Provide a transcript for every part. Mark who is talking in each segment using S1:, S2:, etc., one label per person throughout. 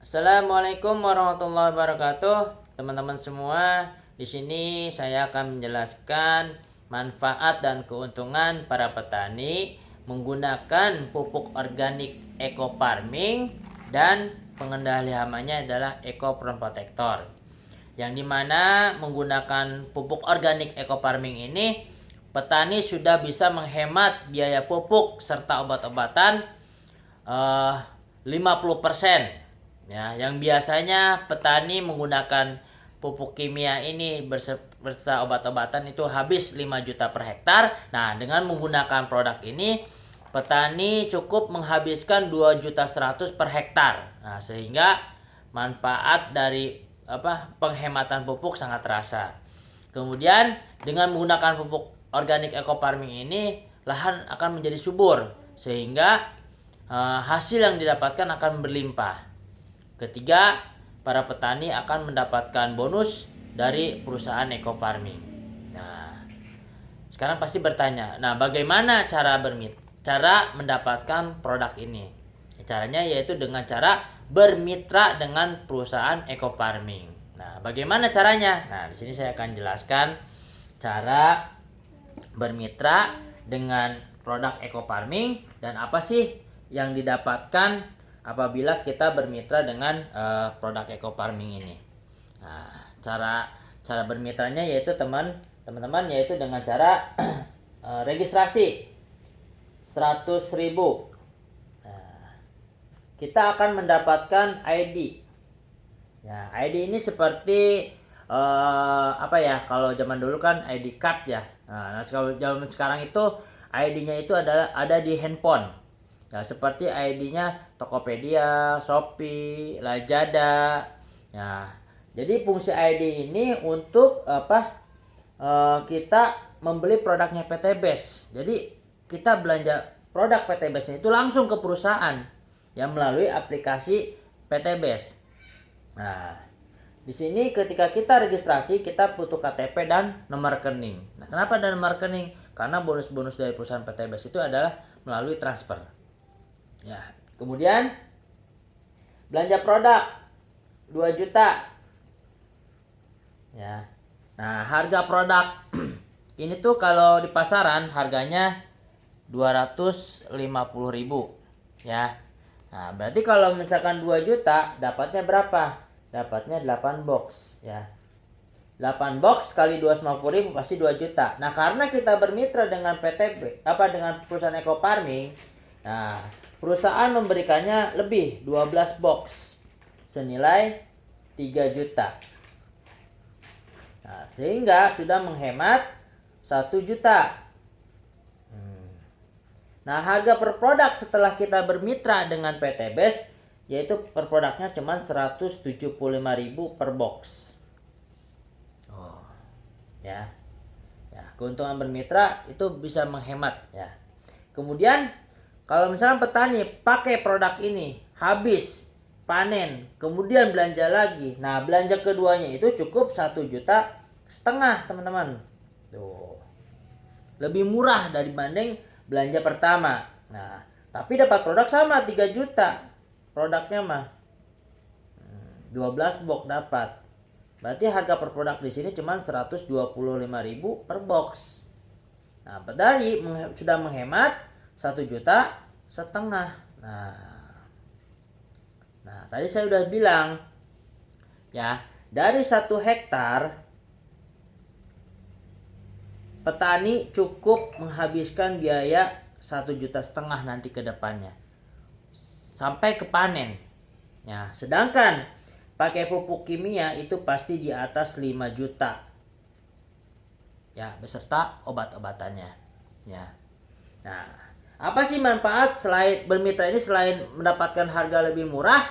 S1: Assalamualaikum warahmatullahi wabarakatuh, teman-teman semua. Di sini saya akan menjelaskan manfaat dan keuntungan para petani menggunakan pupuk organik eco farming dan pengendali hamanya adalah Eco Protector. Yang dimana menggunakan pupuk organik eco farming ini, petani sudah bisa menghemat biaya pupuk serta obat-obatan 50%. Ya, yang biasanya petani menggunakan pupuk kimia ini beserta obat-obatan itu habis 5 juta per hektar. Nah, dengan menggunakan produk ini petani cukup menghabiskan 2.100.000 per hektar. Nah, sehingga manfaat dari penghematan pupuk sangat terasa. Kemudian dengan menggunakan pupuk organik eco farming ini, lahan akan menjadi subur sehingga hasil yang didapatkan akan berlimpah. Ketiga, para petani akan mendapatkan bonus dari perusahaan eco farming. Nah, sekarang pasti bertanya, nah bagaimana cara mendapatkan produk ini? Caranya yaitu dengan cara bermitra dengan perusahaan eco farming. Nah, bagaimana caranya? Nah, di sini saya akan jelaskan cara bermitra dengan produk eco farming dan apa sih yang didapatkan apabila kita bermitra dengan produk eco farming ini. Nah, cara bermitranya yaitu teman-teman yaitu dengan cara registrasi 100.000. Nah, kita akan mendapatkan ID. Ya, ID ini seperti kalau zaman dulu kan ID card ya. Nah, kalau zaman sekarang itu ID-nya itu ada di handphone. Ya, seperti ID-nya Tokopedia, Shopee, Lazada. Ya, jadi fungsi ID ini untuk kita membeli produknya PT Best. Jadi kita belanja produk PT Best itu langsung ke perusahaan yang melalui aplikasi PT Best. Nah, di sini ketika kita registrasi kita butuh KTP dan nomor rekening. Nah, kenapa ada nomor rekening? Karena bonus-bonus dari perusahaan PT Best itu adalah melalui transfer. Ya, kemudian belanja produk 2 juta. Ya. Nah, harga produk ini tuh kalau di pasaran harganya 250.000 ya. Nah, berarti kalau misalkan 2 juta dapatnya berapa? Dapatnya 8 box ya. 8 box kali 250.000 pasti 2 juta. Nah, karena kita bermitra dengan dengan perusahaan eco farming, nah, perusahaan memberikannya lebih 12 box senilai 3 juta. Nah, sehingga sudah menghemat 1 juta. Nah, harga per produk setelah kita bermitra dengan PT Best yaitu per produknya cuma 175.000 per box. Oh, ya. Ya, keuntungan bermitra itu bisa menghemat ya. Kemudian kalau misalnya petani pakai produk ini habis panen kemudian belanja lagi, nah belanja keduanya itu cukup 1,5 juta teman-teman. Tuh, lebih murah dibanding belanja pertama. Nah, tapi dapat produk sama 3 juta produknya mah 12 box dapat. Berarti harga per produk di sini cuma 125.000 per box. Nah, petani sudah menghemat 1,5 juta. Nah, tadi saya udah bilang ya, dari 1 hektar petani cukup menghabiskan biaya 1,5 juta nanti ke depannya sampai ke panen. Ya, sedangkan pakai pupuk kimia itu pasti di atas 5 juta. Ya, beserta obat-obatannya. Ya. Nah, apa sih manfaat selain bermitra ini selain mendapatkan harga lebih murah?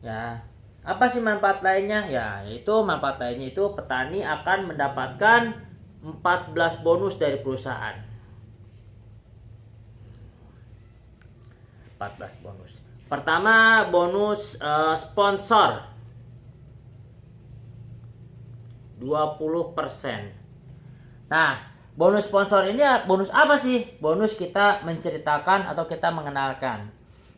S1: Ya, apa sih manfaat lainnya? Ya, yaitu manfaat lainnya itu petani akan mendapatkan 14 bonus dari perusahaan. 14 bonus. Pertama, bonus sponsor 20%. Nah, bonus sponsor ini bonus apa sih? Bonus kita menceritakan atau kita mengenalkan.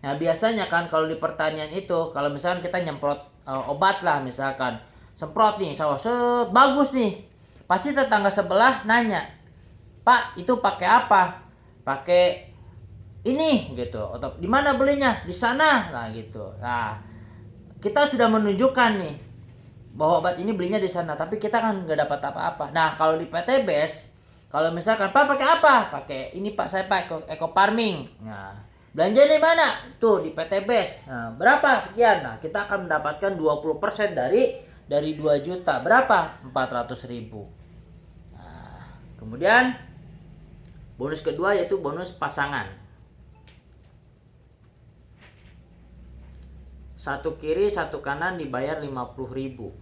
S1: Nah, biasanya kan kalau di pertanian itu, kalau misalkan kita nyemprot obat lah misalkan, semprot nih sawah, set, bagus nih. Pasti tetangga sebelah nanya, "Pak, itu pakai apa?" "Pakai ini," gitu. "Atau di mana belinya?" "Di sana." Nah, gitu. Nah, kita sudah menunjukkan nih bahwa obat ini belinya di sana, tapi kita kan nggak dapat apa-apa. Nah, kalau di PTBes, kalau misalkan, "Pak, pakai apa?" "Pakai ini, Pak, saya Pak, eco farming." Nah, belanja di mana? Tuh, di PTBes. Nah, berapa? Sekian. Nah, kita akan mendapatkan 20% dari 2 juta. Berapa? 400.000. Nah, kemudian bonus kedua yaitu bonus pasangan. Satu kiri, satu kanan dibayar 50.000.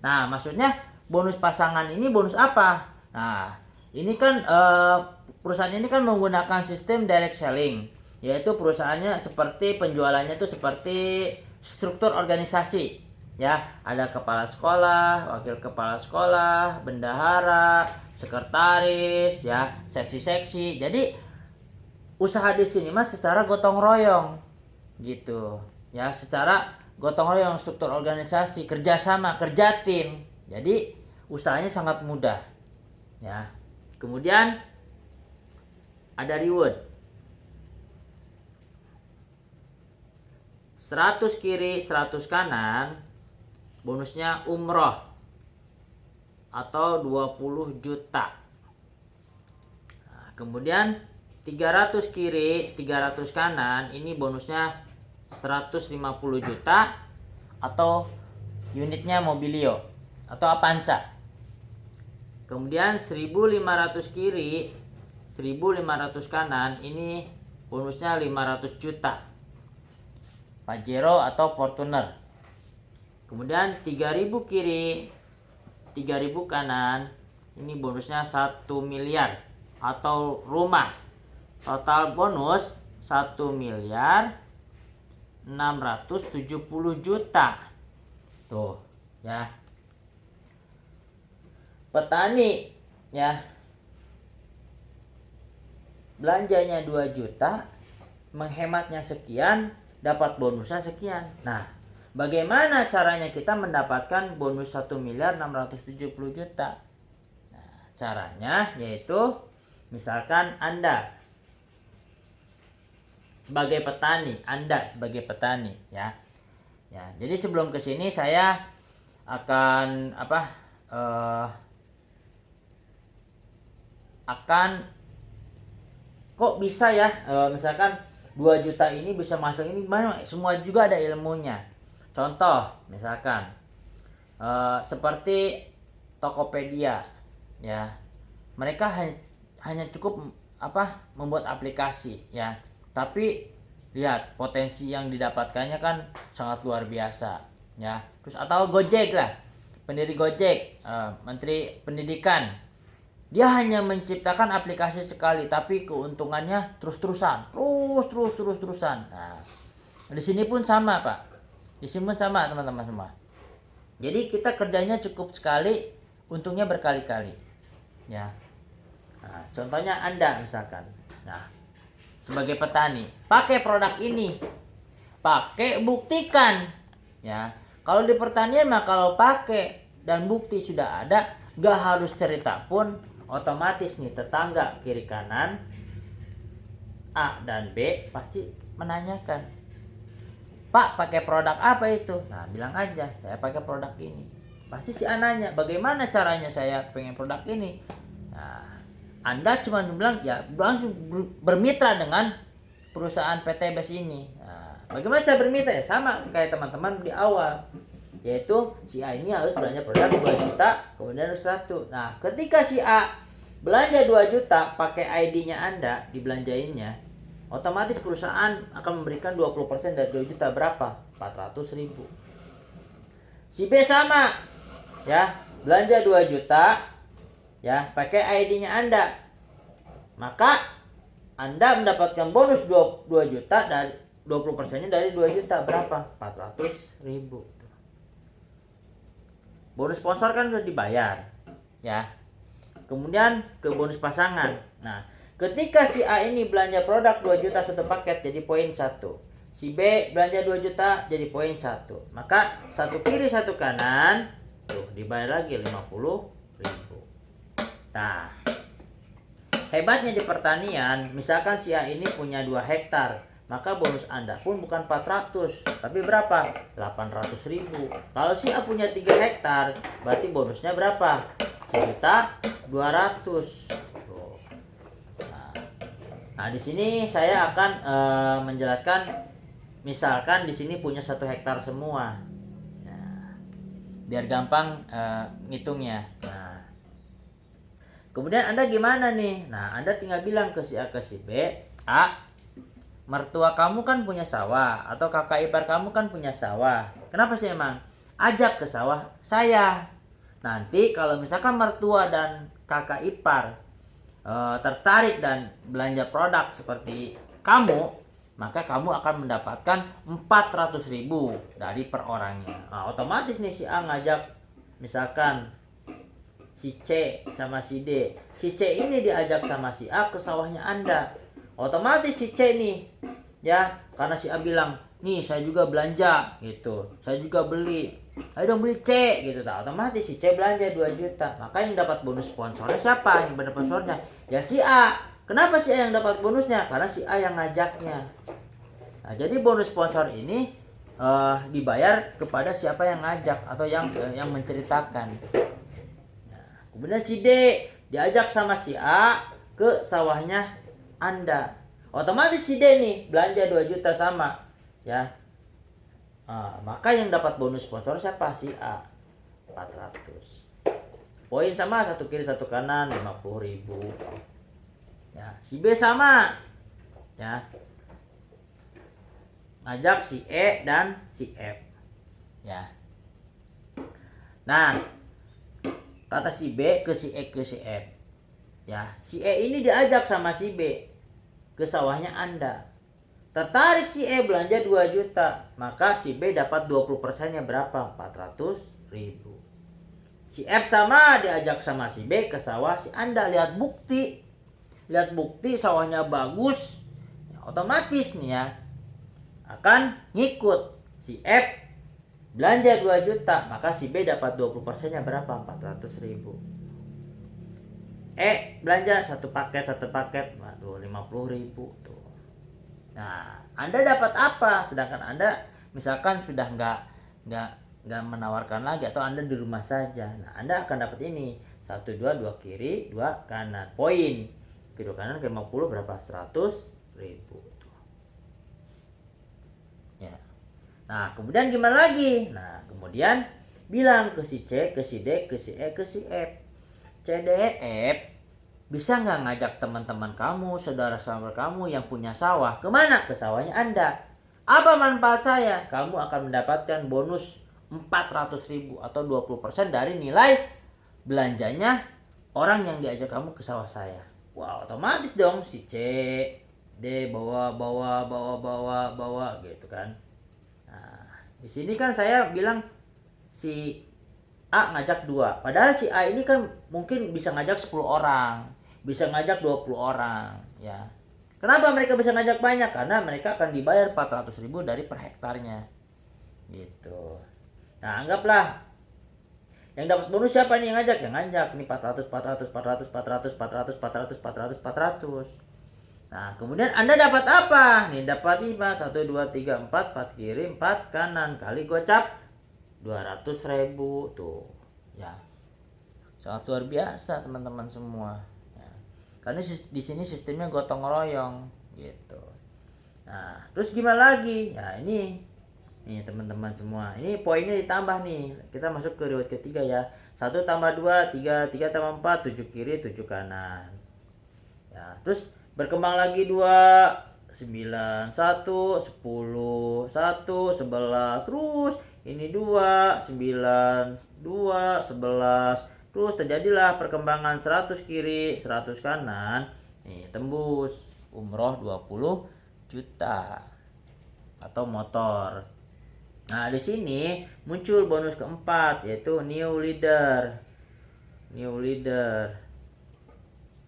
S1: Nah, maksudnya bonus pasangan ini bonus apa? Nah, ini kan perusahaan ini kan menggunakan sistem direct selling, yaitu perusahaannya seperti penjualannya itu seperti struktur organisasi. Ya, ada kepala sekolah, wakil kepala sekolah, bendahara, sekretaris, ya, seksi-seksi. Jadi usaha di sini mas secara gotong royong, gitu. Ya, secara gotong royong, struktur organisasi, kerjasama, kerja tim. Jadi usahanya sangat mudah. Ya. Kemudian ada reward. 100 kiri, 100 kanan, bonusnya umroh atau 20 juta. Nah, kemudian 300 kiri, 300 kanan, ini bonusnya 150 juta atau unitnya Mobilio atau Avanza. Kemudian 1500 kiri, 1500 kanan, ini bonusnya 500 juta. Pajero atau Fortuner. Kemudian 3000 kiri, 3000 kanan, ini bonusnya 1 miliar atau rumah. Total bonus 1 miliar 670 juta. Tuh, ya. Petani, ya, belanjanya 2 juta, menghematnya sekian, dapat bonusnya sekian. Nah, bagaimana caranya kita mendapatkan bonus 1 miliar 670 juta? Nah, caranya yaitu misalkan Anda sebagai petani, ya. Ya, jadi sebelum ke sini saya akan kok bisa ya, misalkan 2 juta ini bisa masuk ini gimana? Semua juga ada ilmunya. Contoh, misalkan seperti Tokopedia, ya. Mereka hanya cukup membuat aplikasi, ya. Tapi lihat potensi yang didapatkannya kan sangat luar biasa, ya. Terus atau Gojek lah, pendiri Gojek, Menteri Pendidikan, dia hanya menciptakan aplikasi sekali tapi keuntungannya terus-terusan. Nah, di sini pun sama Pak, di sini pun sama teman-teman semua. Jadi kita kerjanya cukup sekali, untungnya berkali-kali, ya. Nah, contohnya Anda misalkan, nah, sebagai petani, pakai produk ini, buktikan, ya. Kalau di pertanian mah kalau pakai dan bukti sudah ada, gak harus cerita pun, otomatis nih tetangga kiri kanan A dan B pasti menanyakan, "Pak, pakai produk apa itu?" Nah, bilang aja, "Saya pakai produk ini." Pasti si A nanya, "Bagaimana caranya saya pengen produk ini?" Nah, Anda cuma bilang ya langsung bermitra dengan perusahaan PTBes ini. Nah, bagaimana cara bermitra? Ya sama kayak teman-teman di awal, yaitu si A ini harus belanja produk 2 juta, kemudian harus 1. Nah, ketika si A belanja 2 juta pakai ID-nya Anda dibelanjainnya, otomatis perusahaan akan memberikan 20% dari 2 juta. Berapa? 400.000. Si B sama, ya, belanja 2 juta, ya, pakai ID-nya Anda, maka Anda mendapatkan bonus 2 juta dari 20%-nya dari 2 juta. Berapa? 400.000. Bonus sponsor kan sudah dibayar, ya. Kemudian ke bonus pasangan. Nah, Ketika si A ini belanja produk 2 juta satu paket jadi poin 1. Si B belanja 2 juta jadi poin 1. Maka satu kiri satu kanan tuh dibayar lagi 50.000. Nah, hebatnya di pertanian, misalkan si A ini punya 2 hektar, maka bonus Anda pun bukan 400, tapi berapa? 800.000. Kalau si A punya 3 hektar, berarti bonusnya berapa? 1.200.000. Nah, di sini saya akan menjelaskan, misalkan di sini punya 1 hektar semua. Nah, biar gampang ngitungnya. Nah, kemudian Anda gimana nih? Nah, Anda tinggal bilang ke si A ke si B, A, mertua kamu kan punya sawah, atau kakak ipar kamu kan punya sawah. Kenapa sih emang? Ajak ke sawah saya. Nanti kalau misalkan mertua dan kakak ipar tertarik dan belanja produk seperti kamu, maka kamu akan mendapatkan 400.000 dari per orangnya. Nah, otomatis nih si A ngajak misalkan si C sama si D. Si C ini diajak sama si A ke sawahnya Anda. Otomatis si C nih, ya, karena si A bilang, nih saya juga belanja gitu, saya juga beli, ayo dong beli C gitu. Otomatis si C belanja 2 juta. Maka yang dapat bonus sponsornya siapa? Yang dapat sponsornya ya si A. Kenapa si A yang dapat bonusnya? Karena si A yang ngajaknya. Nah, jadi bonus sponsor ini dibayar kepada siapa yang ngajak atau yang menceritakan. Nah, kemudian si D diajak sama si A ke sawahnya Anda. Otomatis si D nih belanja 2 juta sama, ya. Maka yang dapat bonus sponsor siapa? Si A. 400. Poin sama, satu kiri satu kanan 50.000. Ya, si B sama. Ya. Ngajak si E dan si F. Ya. Nah, kata si B ke si E ke si F. Ya, si E ini diajak sama si B ke sawahnya Anda. Tertarik si E belanja 2 juta, maka si B dapat 20%-nya berapa? 400.000. Si F sama diajak sama si B ke sawah si Anda, lihat bukti sawahnya bagus, ya, otomatis nih ya akan ngikut. Si F belanja 2 juta, maka si B dapat 20%-nya berapa? 400.000. E belanja satu paket, waduh 50.000 tuh. Nah, Anda dapat apa? Sedangkan Anda misalkan sudah nggak menawarkan lagi, atau Anda di rumah saja. Nah, Anda akan dapat ini 1, 2 kiri 2 kanan. Poin kiri kanan ke 50 berapa? 100.000 tuh. Ya. Nah, kemudian gimana lagi? Nah, kemudian bilang ke si C, ke si D, ke si E, ke si F. C, D, E, F, bisa nggak ngajak teman-teman kamu, saudara-saudara kamu yang punya sawah kemana? Ke sawahnya Anda. Apa manfaat saya? Kamu akan mendapatkan bonus 400.000 atau 20% dari nilai belanjanya orang yang diajak kamu ke sawah saya. Wah, otomatis dong si C, D bawa gitu kan. Nah, di sini kan saya bilang si A ngajak 2. Padahal si A ini kan mungkin bisa ngajak 10 orang, bisa ngajak 20 orang, ya. Kenapa mereka bisa ngajak banyak? Karena mereka akan dibayar 400.000 dari per hektarnya. Gitu. Nah, anggaplah yang dapat bonus siapa nih yang ngajak? Yang ngajak nih 400. Nah, kemudian Anda dapat apa? Nih dapat 5, 1, 2, 3, 4, 4 kiri, 4 kanan, kali gocap 200.000 tuh. Ya. Sangat luar biasa teman-teman semua. Ya. Karena di sini sistemnya gotong royong gitu. Nah, terus gimana lagi? Ya, ini teman-teman semua. Ini poinnya ditambah nih. Kita masuk ke riwayat ketiga ya. 1 tambah 2, 3, 3 tambah 4, 7 kiri, 7 kanan. Ya, terus berkembang lagi 2, 9, 1, 10, 1, 11, terus ini 2, 9, 2, 11, terus terjadilah perkembangan 100 kiri, 100 kanan. Nih, tembus umroh 20 juta atau motor. Nah, di sini muncul bonus keempat yaitu new leader.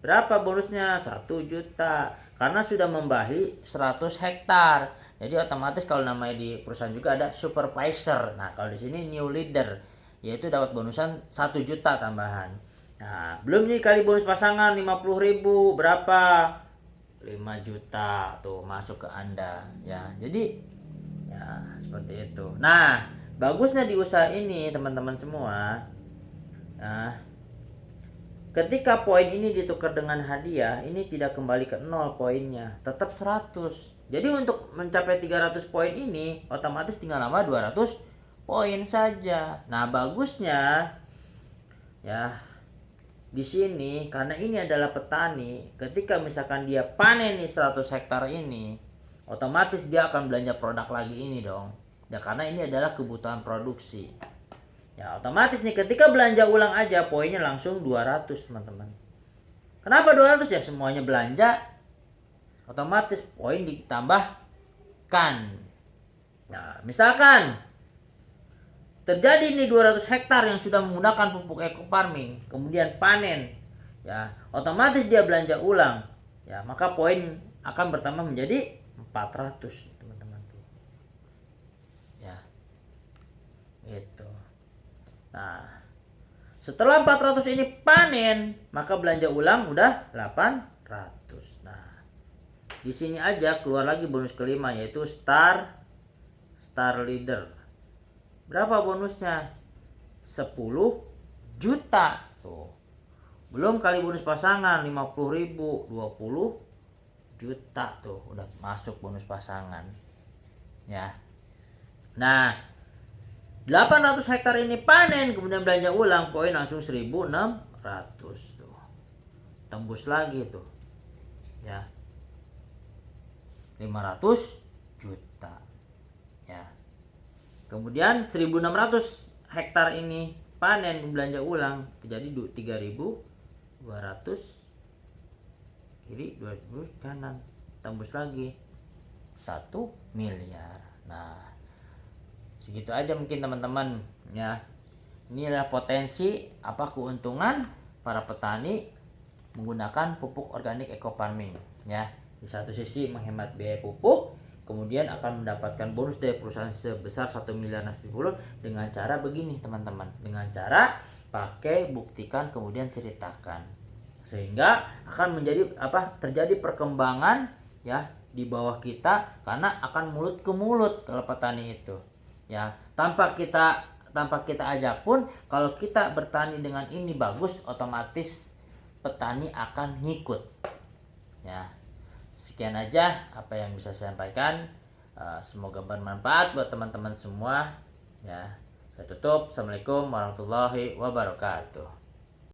S1: Berapa bonusnya? 1 juta. Karena sudah membahi 100 hektar. Jadi otomatis kalau namanya di perusahaan juga ada supervisor. Nah, kalau di sini new leader, yaitu dapat bonusan 1 juta tambahan. Nah, belum nih kali bonus pasangan 50.000 berapa? 5 juta tuh masuk ke Anda ya. Jadi ya seperti itu. Nah, bagusnya di usaha ini teman-teman semua. Nah, ketika poin ini ditukar dengan hadiah, ini tidak kembali ke 0 poinnya, tetap 100. Jadi untuk mencapai 300 poin ini otomatis tinggal nambah 200 poin saja. Nah, bagusnya ya di sini karena ini adalah petani, ketika misalkan dia panen nih 100 hektar ini, otomatis dia akan belanja produk lagi ini dong. Ya karena ini adalah kebutuhan produksi. Ya otomatis nih ketika belanja ulang aja poinnya langsung 200 teman-teman. Kenapa 200? Ya semuanya belanja, otomatis poin ditambahkan. Nah, misalkan terjadi nih 200 hektar yang sudah menggunakan pupuk eco farming, kemudian panen, ya otomatis dia belanja ulang, ya maka poin akan bertambah menjadi 400 teman-teman tuh, ya itu. Nah, setelah 400 ini panen, maka belanja ulang udah 800. Nah, di sini aja keluar lagi bonus kelima yaitu star leader. Berapa bonusnya? 10 juta tuh. Belum kali bonus pasangan 50.000, 20 juta tuh udah masuk bonus pasangan. Ya. Nah, 800 hektar ini panen kemudian belanja ulang poin langsung 1.600 tuh. Tembus lagi tuh. Ya. 500 juta. Ya. Kemudian 1.600 hektar ini panen belanja ulang terjadi 3.200 kiri 2.000 kanan, tembus lagi 1 miliar. Nah, segitu aja mungkin teman-teman ya. Ini adalah potensi apa keuntungan para petani menggunakan pupuk organik eco farming ya. Di satu sisi menghemat biaya pupuk, kemudian akan mendapatkan bonus dari perusahaan sebesar 1 miliar dengan cara begini teman-teman. Dengan cara pakai buktikan kemudian ceritakan. Sehingga akan menjadi terjadi perkembangan ya di bawah kita karena akan mulut ke mulut kalau petani itu. Ya, tanpa kita ajak pun kalau kita bertani dengan ini bagus, otomatis petani akan ngikut. Ya. Sekian aja apa yang bisa saya sampaikan. Semoga bermanfaat buat teman-teman semua. Ya, saya tutup. Assalamualaikum warahmatullahi wabarakatuh.